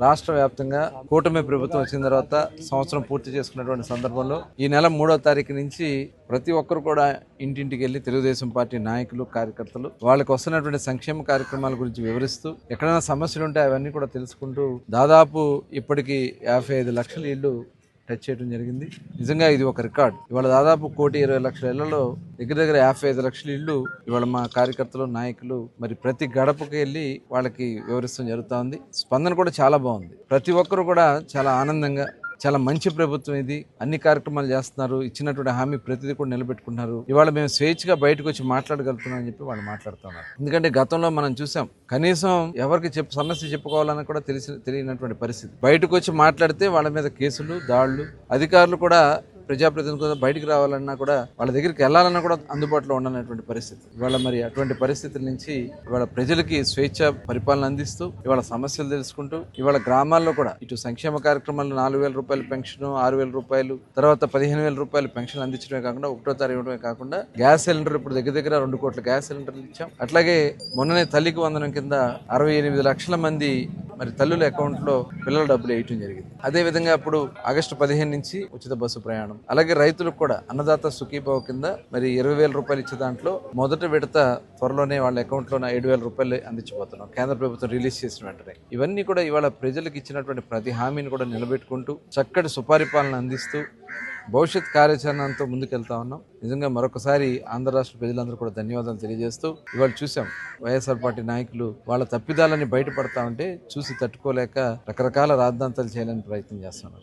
రాష్ట్ర వ్యాప్తంగా కూటమి ప్రభుత్వం వచ్చిన తర్వాత సంవత్సరం పూర్తి చేసుకున్నటువంటి సందర్భంలో ఈ నెల 3వ తారీఖు నుంచి ప్రతి ఒక్కరు కూడా ఇంటింటికి వెళ్లి తెలుగుదేశం పార్టీ నాయకులు కార్యకర్తలు వాళ్ళకి వస్తున్నటువంటి సంక్షేమ కార్యక్రమాల గురించి వివరిస్తూ ఎక్కడైనా సమస్యలు ఉంటే అవన్నీ కూడా తెలుసుకుంటూ దాదాపు ఇప్పటికి 55 లక్షల ఇళ్లు టచ్ చేయడం జరిగింది. నిజంగా ఇది ఒక రికార్డ్. ఇవాళ దాదాపు 1,20,00,000 ఇళ్లలో దగ్గర 55 లక్షల ఇళ్లు ఇవాళ మా కార్యకర్తలు నాయకులు మరి ప్రతి గడపకి వెళ్ళి వాళ్ళకి వివరిస్తాం జరుగుతూ ఉంది. స్పందన కూడా చాలా బాగుంది. ప్రతి ఒక్కరు కూడా చాలా ఆనందంగా చాలా మంచి ప్రభుత్వం ఇది, అన్ని కార్యక్రమాలు చేస్తున్నారు, ఇచ్చినటువంటి హామీ ప్రతిదీ కూడా నిలబెట్టుకుంటున్నారు, ఇవాళ మేము స్వేచ్ఛగా బయటకు వచ్చి మాట్లాడగలుగుతున్నాం అని చెప్పి వాళ్ళు మాట్లాడుతున్నారు. ఎందుకంటే గతంలో మనం చూసాం కనీసం ఎవరికి సమస్య చెప్పుకోవాలని కూడా తెలియనటువంటి పరిస్థితి. బయటకు వచ్చి మాట్లాడితే వాళ్ళ మీద కేసులు, దాడులు, అధికారులు కూడా ప్రజాప్రతినిధులు బయటికి రావాలన్నా కూడా వాళ్ళ దగ్గరికి వెళ్ళాలన్నా కూడా అందుబాటులో ఉండనటువంటి పరిస్థితి. ఇవాళ మరి అటువంటి పరిస్థితుల నుంచి ఇవాళ ప్రజలకి స్వేచ్ఛ పరిపాలన అందిస్తూ ఇవాళ సమస్యలు తెలుసుకుంటూ ఇవాళ గ్రామాల్లో కూడా ఇటు సంక్షేమ కార్యక్రమాలు 4,000 రూపాయల పెన్షన్, 6,000 రూపాయలు, తర్వాత 15,000 రూపాయలు పెన్షన్ అందించడమే కాకుండా 1వ తారీఖు ఇవ్వడమే కాకుండా గ్యాస్ సిలిండర్ ఇప్పుడు దగ్గర 2 కోట్ల గ్యాస్ సిలిండర్లు ఇచ్చాం. అట్లాగే మొన్ననే తల్లికి వందనం కింద 68 లక్షల మంది మరి తల్లుల అకౌంట్ లో పిల్లల డబ్బులు వేయటం జరిగింది. అదే విధంగా ఇప్పుడు ఆగస్టు 15 నుంచి ఉచిత బస్సు ప్రయాణం, అలాగే రైతులకు కూడా అన్నదాత సుఖీభావ కింద మరి 20,000 రూపాయలు ఇచ్చే దాంట్లో మొదటి విడత త్వరలోనే వాళ్ళ అకౌంట్ లో 7,000 రూపాయలు అందించబోతున్నాం కేంద్ర ప్రభుత్వం రిలీజ్ చేసిన వెంటనే. ఇవన్నీ కూడా ఇవాళ ప్రజలకు ఇచ్చినటువంటి ప్రతి హామీని కూడా నిలబెట్టుకుంటూ చక్కటి సుపరిపాలన అందిస్తూ భవిష్యత్ కార్యాచరణతో ముందుకెళ్తా ఉన్నాం. నిజంగా మరొకసారి ఆంధ్ర రాష్ట్ర ప్రజలందరూ కూడా ధన్యవాదాలు తెలియజేస్తూ ఇవాళ చూసాం వైఎస్ఆర్ పార్టీ నాయకులు వాళ్ళ తప్పిదాలని బయటపడతా ఉంటే చూసి తట్టుకోలేక రకరకాల రాద్ధాంతాలు చేయాలని ప్రయత్నం చేస్తున్నారు.